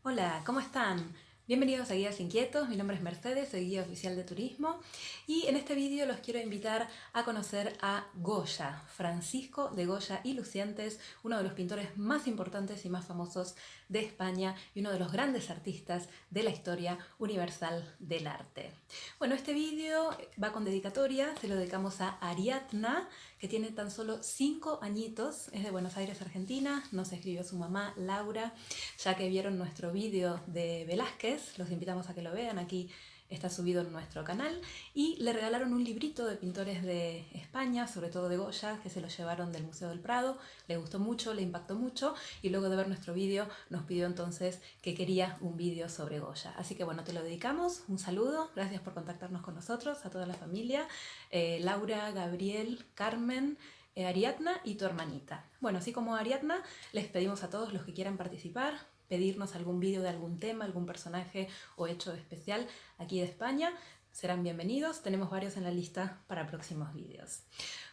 Hola, ¿cómo están? Bienvenidos a Guías Inquietos, mi nombre es Mercedes, soy guía oficial de turismo y en este vídeo los quiero invitar a conocer a Goya, Francisco de Goya y Lucientes, uno de los pintores más importantes y más famosos de España y uno de los grandes artistas de la historia universal del arte. Bueno, este vídeo va con dedicatoria, se lo dedicamos a Ariadna, que tiene tan solo 5 añitos, es de Buenos Aires, Argentina, nos escribió su mamá Laura. Ya que vieron nuestro vídeo de Velázquez, los invitamos a que lo vean, aquí está subido en nuestro canal, y le regalaron un librito de pintores de España, sobre todo de Goya, que se lo llevaron del Museo del Prado, le gustó mucho, le impactó mucho, y luego de ver nuestro vídeo nos pidió entonces que quería un vídeo sobre Goya. Así que bueno, te lo dedicamos, un saludo, gracias por contactarnos con nosotros, a toda la familia, Laura, Gabriel, Carmen, Ariadna y tu hermanita. Bueno, así como Ariadna, les pedimos a todos los que quieran participar, pedirnos algún vídeo de algún tema, algún personaje o hecho especial aquí de España, serán bienvenidos. Tenemos varios en la lista para próximos vídeos.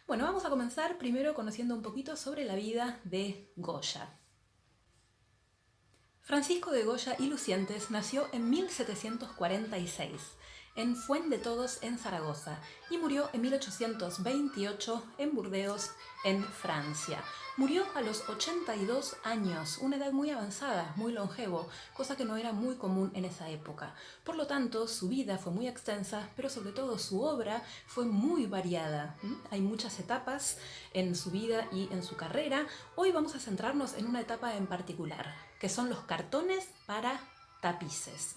Bueno, vamos a comenzar primero conociendo un poquito sobre la vida de Goya. Francisco de Goya y Lucientes nació en 1746 en Fuendetodos, en Zaragoza, y murió en 1828 en Burdeos, en Francia. Murió a los 82 años, una edad muy avanzada, muy longevo, cosa que no era muy común en esa época. Por lo tanto, su vida fue muy extensa, pero sobre todo su obra fue muy variada. Hay muchas etapas en su vida y en su carrera. Hoy vamos a centrarnos en una etapa en particular, que son los cartones para tapices.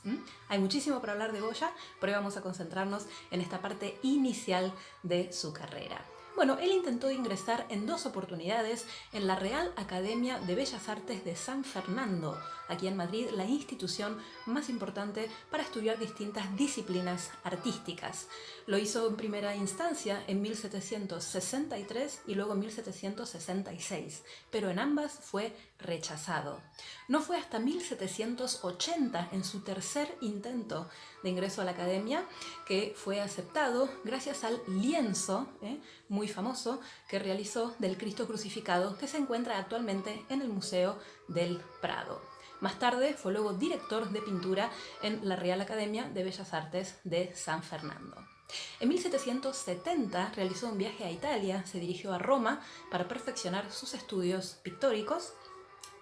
Hay muchísimo para hablar de Goya, pero hoy vamos a concentrarnos en esta parte inicial de su carrera. Bueno, él intentó ingresar en 2 oportunidades en la Real Academia de Bellas Artes de San Fernando, aquí en Madrid, la institución más importante para estudiar distintas disciplinas artísticas. Lo hizo en primera instancia en 1763 y luego en 1766, pero en ambas fue rechazado. No fue hasta 1780, en su tercer intento de ingreso a la academia, que fue aceptado gracias al lienzo muy famoso que realizó del Cristo crucificado, que se encuentra actualmente en el Museo del Prado. Más tarde fue luego director de pintura en la Real Academia de Bellas Artes de San Fernando. En 1770 realizó un viaje a Italia, se dirigió a Roma para perfeccionar sus estudios pictóricos.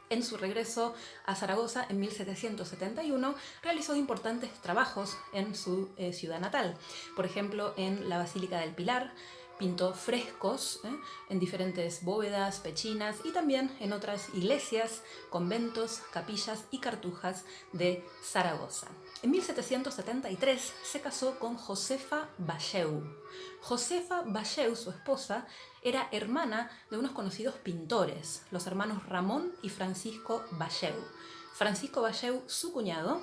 En su regreso a Zaragoza en 1771 realizó importantes trabajos en su ciudad natal. Por ejemplo, en la Basílica del Pilar pintó frescos en diferentes bóvedas, pechinas y también en otras iglesias, conventos, capillas y cartujas de Zaragoza. En 1773 se casó con Josefa Balleu. Josefa Balleu, su esposa, era hermana de unos conocidos pintores, los hermanos Ramón y Francisco Balleu. Francisco Balleu, su cuñado,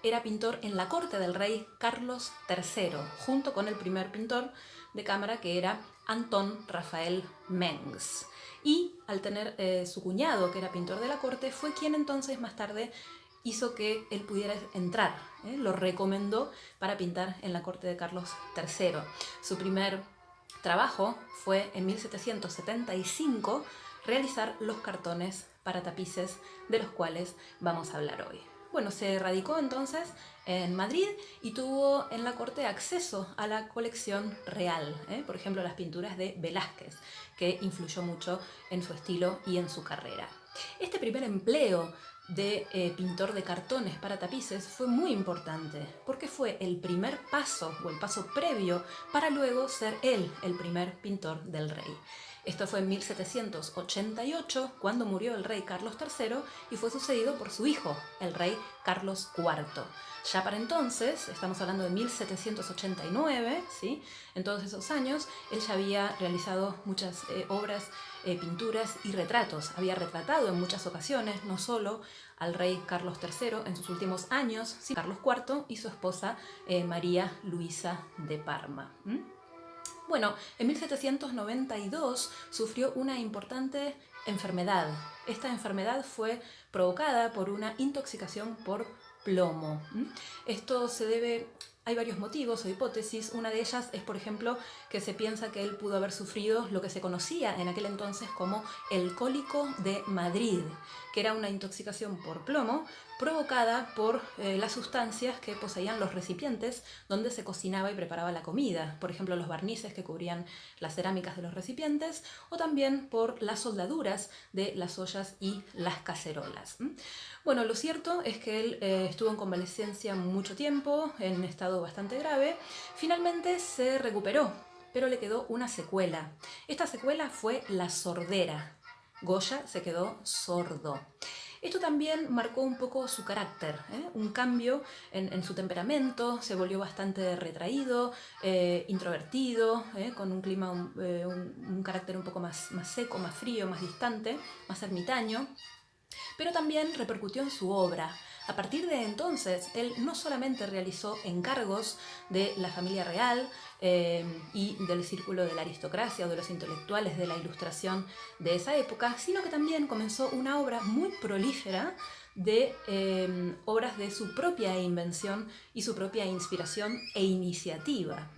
era pintor en la corte del rey Carlos III, junto con el primer pintor de cámara, que era Antón Rafael Mengs. Y al tener su cuñado, que era pintor de la corte, fue quien entonces más tarde hizo que él pudiera entrar, lo recomendó para pintar en la corte de Carlos III. Su primer trabajo fue en 1775 realizar los cartones para tapices de los cuales vamos a hablar hoy. Bueno, se radicó entonces en Madrid y tuvo en la corte acceso a la colección real, por ejemplo las pinturas de Velázquez, que influyó mucho en su estilo y en su carrera. Este primer empleo de pintor de cartones para tapices fue muy importante porque fue el primer paso o el paso previo para luego ser él el primer pintor del rey. Esto fue en 1788, cuando murió el rey Carlos III y fue sucedido por su hijo, el rey Carlos IV. Ya para entonces, estamos hablando de 1789, ¿sí? En todos esos años, él ya había realizado muchas obras, pinturas y retratos. Había retratado en muchas ocasiones, no solo al rey Carlos III en sus últimos años, sino a Carlos IV y su esposa María Luisa de Parma. Bueno, en 1792 sufrió una importante enfermedad. Esta enfermedad fue provocada por una intoxicación por plomo. Esto se debe... Hay varios motivos o hipótesis. Una de ellas es, por ejemplo, que se piensa que él pudo haber sufrido lo que se conocía en aquel entonces como el cólico de Madrid, que era una intoxicación por plomo provocada por las sustancias que poseían los recipientes donde se cocinaba y preparaba la comida. Por ejemplo, los barnices que cubrían las cerámicas de los recipientes, o también por las soldaduras de las ollas y las cacerolas. Bueno, lo cierto es que él estuvo en convalecencia mucho tiempo, en estado bastante grave. Finalmente se recuperó, pero le quedó una secuela. Esta secuela fue la sordera. Goya se quedó sordo. Esto también marcó un poco su carácter, un cambio en su temperamento, se volvió bastante retraído, introvertido, con un clima, un carácter un poco más seco, más frío, más distante, más ermitaño. Pero también repercutió en su obra. A partir de entonces, él no solamente realizó encargos de la familia real y del círculo de la aristocracia o de los intelectuales de la Ilustración de esa época, sino que también comenzó una obra muy prolífera de obras de su propia invención y su propia inspiración e iniciativa.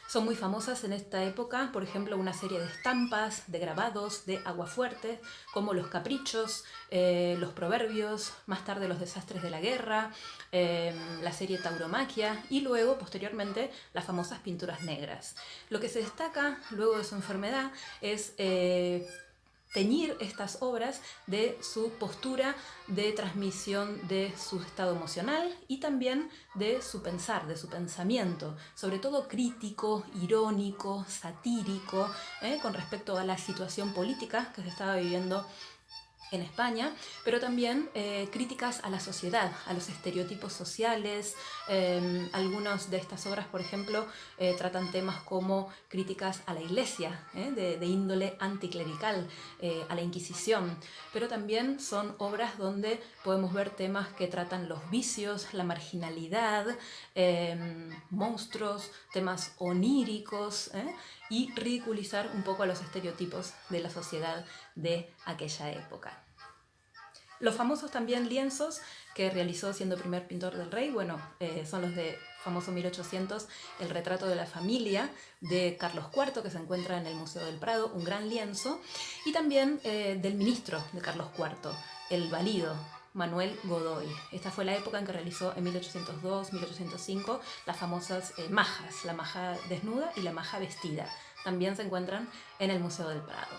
Son muy famosas en esta época, por ejemplo, una serie de estampas, de grabados, de aguafuerte, como los caprichos, los proverbios, más tarde los desastres de la guerra, la serie Tauromaquia y luego, posteriormente, las famosas pinturas negras. Lo que se destaca luego de su enfermedad es teñir estas obras de su postura de transmisión de su estado emocional y también de su pensar, de su pensamiento, sobre todo crítico, irónico, satírico, con respecto a la situación política que se estaba viviendo en España, pero también críticas a la sociedad, a los estereotipos sociales. Algunas de estas obras, por ejemplo, tratan temas como críticas a la Iglesia, de índole anticlerical, a la Inquisición, pero también son obras donde podemos ver temas que tratan los vicios, la marginalidad, monstruos, temas oníricos, y ridiculizar un poco a los estereotipos de la sociedad de aquella época. Los famosos también lienzos que realizó siendo primer pintor del rey, bueno, son los de famoso 1800, el retrato de la familia de Carlos IV, que se encuentra en el Museo del Prado, un gran lienzo, y también del ministro de Carlos IV, el valido, Manuel Godoy. Esta fue la época en que realizó en 1802, 1805 las famosas majas, la maja desnuda y la maja vestida. También se encuentran en el Museo del Prado.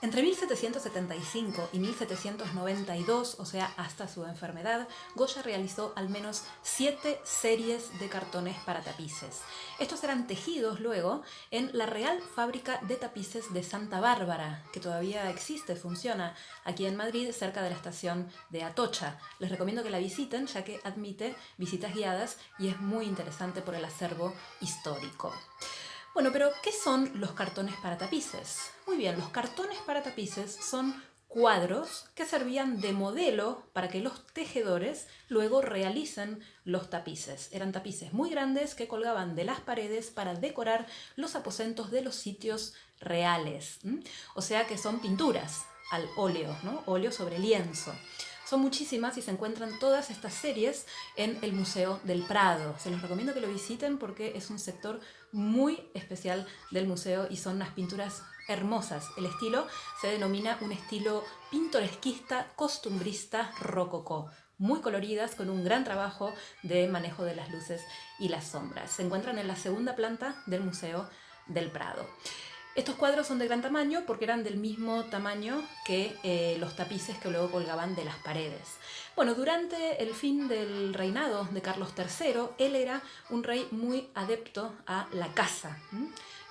Entre 1775 y 1792, o sea, hasta su enfermedad, Goya realizó al menos 7 series de cartones para tapices. Estos eran tejidos luego en la Real Fábrica de Tapices de Santa Bárbara, que todavía existe, funciona aquí en Madrid, cerca de la estación de Atocha. Les recomiendo que la visiten, ya que admite visitas guiadas y es muy interesante por el acervo histórico. Bueno, pero ¿qué son los cartones para tapices? Muy bien, los cartones para tapices son cuadros que servían de modelo para que los tejedores luego realicen los tapices. Eran tapices muy grandes que colgaban de las paredes para decorar los aposentos de los sitios reales. O sea que son pinturas al óleo, ¿no? Óleo sobre lienzo. Son muchísimas y se encuentran todas estas series en el Museo del Prado. Se los recomiendo que lo visiten porque es un sector muy especial del museo y son unas pinturas hermosas. El estilo se denomina un estilo pintoresquista, costumbrista, rococó. Muy coloridas, con un gran trabajo de manejo de las luces y las sombras. Se encuentran en la segunda planta del Museo del Prado. Estos cuadros son de gran tamaño porque eran del mismo tamaño que los tapices que luego colgaban de las paredes. Bueno, durante el fin del reinado de Carlos III, él era un rey muy adepto a la caza.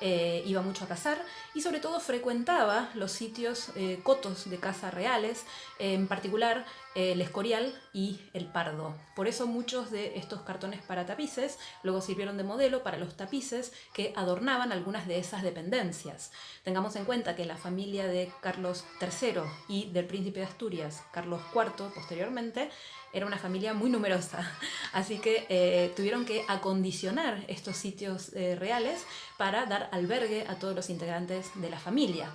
Iba mucho a cazar y sobre todo frecuentaba los sitios cotos de caza reales, en particular el Escorial y el Pardo. Por eso muchos de estos cartones para tapices luego sirvieron de modelo para los tapices que adornaban algunas de esas dependencias. Tengamos en cuenta que la familia de Carlos III y del príncipe de Asturias, Carlos IV, posteriormente, era una familia muy numerosa, así que tuvieron que acondicionar estos sitios reales para dar albergue a todos los integrantes de la familia.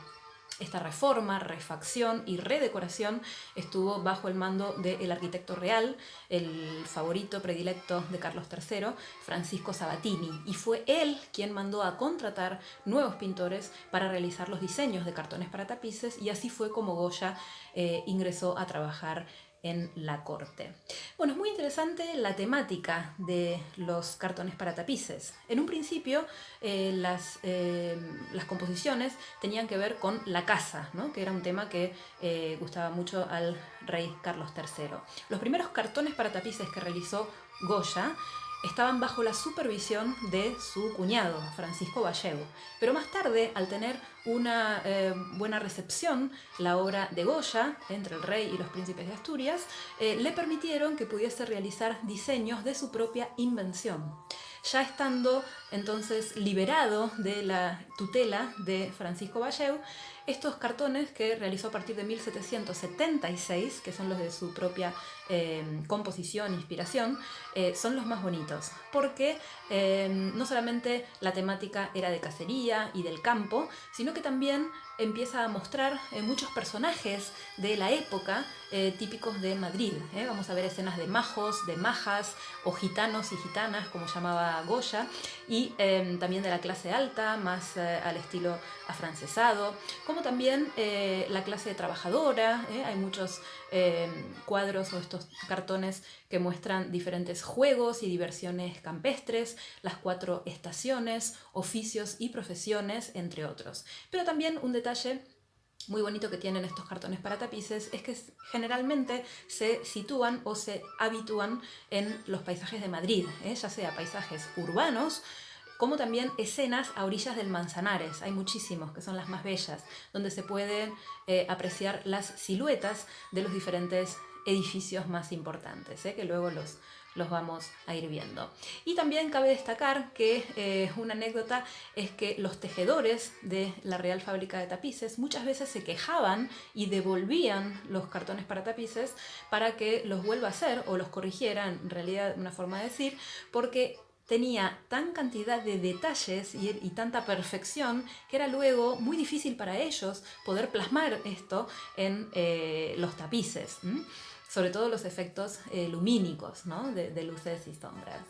Esta reforma, refacción y redecoración estuvo bajo el mando del arquitecto real, el favorito predilecto de Carlos III, Francisco Sabatini, y fue él quien mandó a contratar nuevos pintores para realizar los diseños de cartones para tapices, y así fue como Goya ingresó a trabajar en la corte. Bueno, es muy interesante la temática de los cartones para tapices. En un principio, las composiciones tenían que ver con la caza, ¿no? Que era un tema que gustaba mucho al rey Carlos III. Los primeros cartones para tapices que realizó Goya estaban bajo la supervisión de su cuñado, Francisco Balleu. Pero más tarde, al tener una buena recepción, la obra de Goya, entre el rey y los príncipes de Asturias, le permitieron que pudiese realizar diseños de su propia invención. Ya estando entonces liberado de la tutela de Francisco Balleu, estos cartones que realizó a partir de 1776, que son los de su propia composición, inspiración, son los más bonitos, porque no solamente la temática era de cacería y del campo, sino que también empieza a mostrar muchos personajes de la época típicos de Madrid. Vamos a ver escenas de majos, de majas o gitanos y gitanas, como llamaba Goya, y también de la clase alta, más al estilo afrancesado, como también la clase trabajadora. Hay muchos cuadros o estos cartones que muestran diferentes juegos y diversiones campestres, las 4 estaciones, oficios y profesiones, entre otros. Pero también un detalle muy bonito que tienen estos cartones para tapices es que generalmente se sitúan o se habitúan en los paisajes de Madrid, ya sea paisajes urbanos, como también escenas a orillas del Manzanares. Hay muchísimos, que son las más bellas, donde se pueden apreciar las siluetas de los diferentes edificios más importantes, que luego los vamos a ir viendo. Y también cabe destacar que una anécdota es que los tejedores de la Real Fábrica de Tapices muchas veces se quejaban y devolvían los cartones para tapices para que los vuelva a hacer o los corrigiera, en realidad una forma de decir, porque tenía tan cantidad de detalles y tanta perfección que era luego muy difícil para ellos poder plasmar esto en los tapices, sobre todo los efectos lumínicos, ¿no? de luces y sombras.